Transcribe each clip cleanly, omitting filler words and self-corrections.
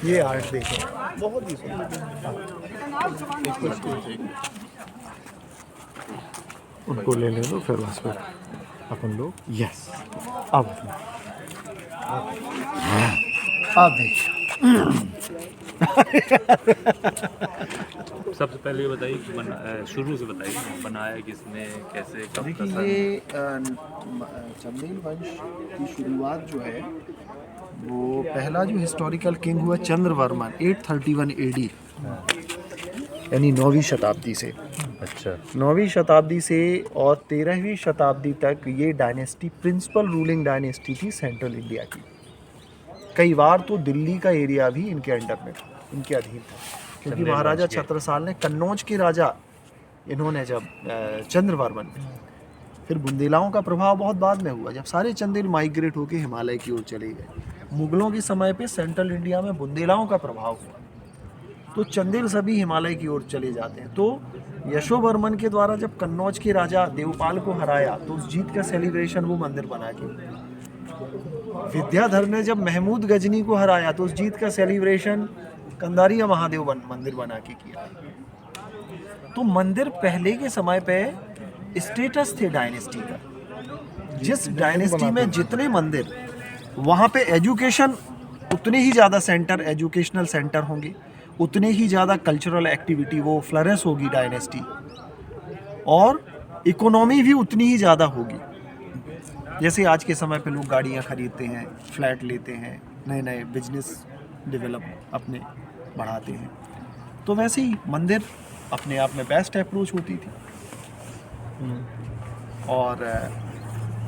ये आर्ट देखो, बहुत ही सुंदर। उनको ले लो, फिर उस पर अपन लोग यस। अब देखिए सबसे पहले ये बताइए कि शुरू से बताइए बनाया किसने, कैसे, कब का देखिए सन? ये चंदेल वंश की शुरुआत जो है वो पहला जो हिस्टोरिकल किंग हुआ चंद्रवर्मन 831 एडी, यानी 9वीं शताब्दी से। अच्छा। 9वीं शताब्दी से और 13वीं शताब्दी तक ये डायनेस्टी प्रिंसिपल रूलिंग डायनेस्टी थी सेंट्रल इंडिया की। कई बार तो दिल्ली का एरिया भी इनके अंडर में था, इनके अधीन था, क्योंकि चंदेल महाराजा वंश के। छत्रसाल ने कन्नौज के राजा इन्होंने जब चंद्रवर्मन में, फिर बुंदेलाओं का प्रभाव बहुत बाद में हुआ जब सारे चंदेल माइग्रेट होकर हिमालय की ओर चले गए। मुगलों के समय पे सेंट्रल इंडिया में बुंदेलाओं का प्रभाव हुआ, तो चंदेल सभी हिमालय की ओर चले जाते हैं। तो यशोवर्मन के द्वारा जब कन्नौज के राजा देवपाल को हराया तो उस जीत का सेलिब्रेशन वो मंदिर बना के। विद्याधर ने जब महमूद गजनी को हराया तो उस जीत का सेलिब्रेशन कंदारिया महादेव मंदिर बना के किया। तो मंदिर पहले के समय पे स्टेटस थे डायनेस्टी का। जिस डायनेस्टी में जितने मंदिर, वहाँ पे एजुकेशन उतने ही ज़्यादा सेंटर, एजुकेशनल सेंटर होंगे, उतने ही ज़्यादा कल्चरल एक्टिविटी वो फ्लरिश होगी डायनेस्टी, और इकोनॉमी भी उतनी ही ज़्यादा होगी। जैसे आज के समय पे लोग गाड़ियाँ खरीदते हैं, फ्लैट लेते हैं, नए नए बिजनेस डेवलप अपने बढ़ाते हैं, तो वैसे ही मंदिर अपने आप में बेस्ट अप्रोच होती थी। और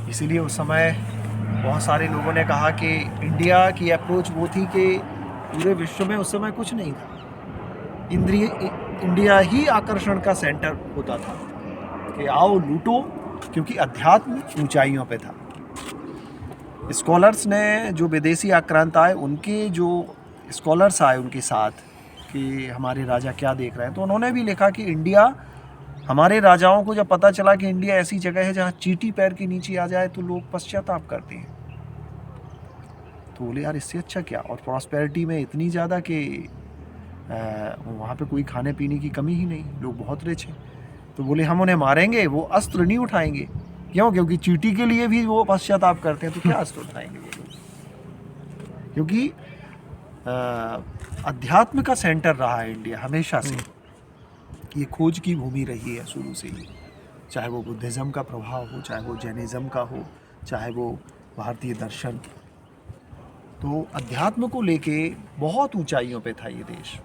इसीलिए उस समय बहुत सारे लोगों ने कहा कि इंडिया की अप्रोच वो थी कि पूरे विश्व में उस समय कुछ नहीं था, इंडिया ही आकर्षण का सेंटर होता था कि आओ लूटो, क्योंकि अध्यात्म ऊंचाइयों पे था। स्कॉलर्स ने, जो विदेशी आक्रांत आए, उनके जो स्कॉलर्स आए उनके साथ कि हमारे राजा क्या देख रहे हैं, तो उन्होंने भी लिखा कि इंडिया, हमारे राजाओं को जब पता चला कि इंडिया ऐसी जगह है जहाँ चींटी पैर के नीचे आ जाए तो लोग पश्चाताप करते हैं, तो बोले यार इससे अच्छा क्या। और प्रॉस्पेरिटी में इतनी ज़्यादा कि वहाँ पे कोई खाने पीने की कमी ही नहीं, लोग बहुत रिच हैं। तो बोले हम उन्हें मारेंगे, वो अस्त्र नहीं उठाएंगे। क्यों? क्योंकि चींटी के लिए भी वो पश्चाताप करते हैं, तो क्या अस्त्र उठाएंगे वो लोग। क्योंकि अध्यात्म का सेंटर रहा है इंडिया हमेशा से, ये खोज की भूमि रही है शुरू से ही, चाहे वो बुद्धिज़्म का प्रभाव हो, चाहे वो जैनिज़्म का हो, चाहे वो भारतीय दर्शन। तो अध्यात्म को लेके बहुत ऊंचाइयों पे था ये देश।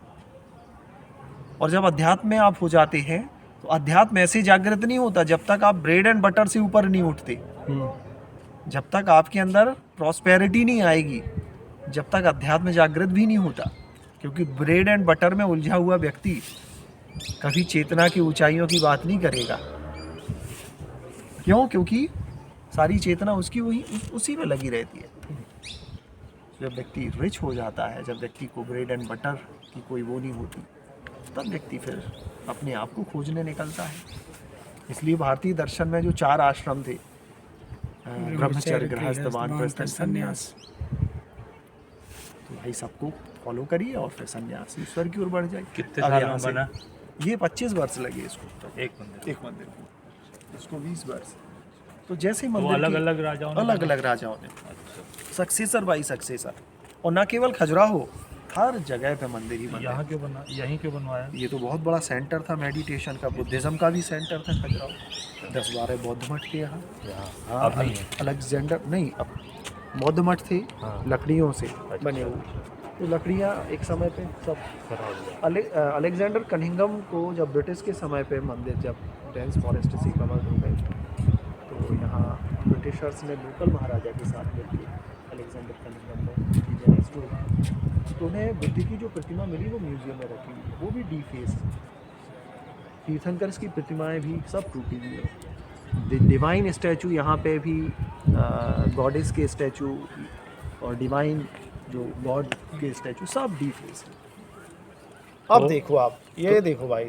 और जब अध्यात्म में आप हो जाते हैं तो अध्यात्म ऐसे जागृत नहीं होता जब तक आप ब्रेड एंड बटर से ऊपर नहीं उठते, जब तक आपके अंदर प्रॉस्पेरिटी नहीं आएगी, जब तक अध्यात्म जागृत भी नहीं होता। क्योंकि ब्रेड एंड बटर में उलझा हुआ व्यक्ति कभी चेतना की ऊंचाइयों की बात नहीं करेगा। क्यों? क्योंकि सारी चेतना उसकी वही उसी में लगी रहती है। जब व्यक्ति रिच हो जाता है, जब व्यक्ति को ब्रेड एंड बटर की कोई वो नहीं होती, तब व्यक्ति फिर अपने आप को खोजने निकलता है। इसलिए भारतीय दर्शन में जो 4 आश्रम थे, ब्रह्मचर्य, गृहस्थ, वानप्रस्थ, संन्यास, तो भाई सबको फॉलो करिए और फिर संन्यास ईश्वर की ओर बढ़ जाए। कितने साल में बना? ये 25 वर्ष लगे इसको, एक मंदिर। एक मंदिर को, इसको 20 वर्ष। तो जैसे तो मंदिर अलग अलग राजाओं ने अच्छा, सक्सेसर बाई सक्सेसर, और ना केवल खजुराहो, हर जगह पे मंदिर ही मंदिर। यहाँ क्यों बना, यहीं क्यों बनवाया? ये तो बहुत बड़ा सेंटर था मेडिटेशन का, बुद्धिज्म का भी सेंटर था खजुराहो। 10-12 बौद्ध मठ थे यहाँ। हाँ, अब नहीं है। अलेक्जेंडर नहीं, अब बौद्ध मठ थे, लकड़ियों से बने हुए। तो लकड़ियाँ एक समय पे सब अलेक्जेंडर कनिंघम को जब ब्रिटिश के समय पे मंदिर, जब डेंस फॉरेस्ट से कवर हो गए, तो यहाँ ब्रिटिशर्स ने लोकल महाराजा के साथ मिलकर अलेक्जेंडर कनिंघम ने रेस्टोर, तो उन्हें बुद्ध की जो प्रतिमा मिली वो म्यूजियम में रखी हुई, वो भी डीफेस। तीर्थंकर्स की प्रतिमाएं भी सब टूटी हुई है। डिवाइन स्टैचू यहाँ पे भी, गॉडेस के स्टैचू और डिवाइन जो गॉड के स्टैचू सब डीफेस। अब देखो आप, ये देखो भाई,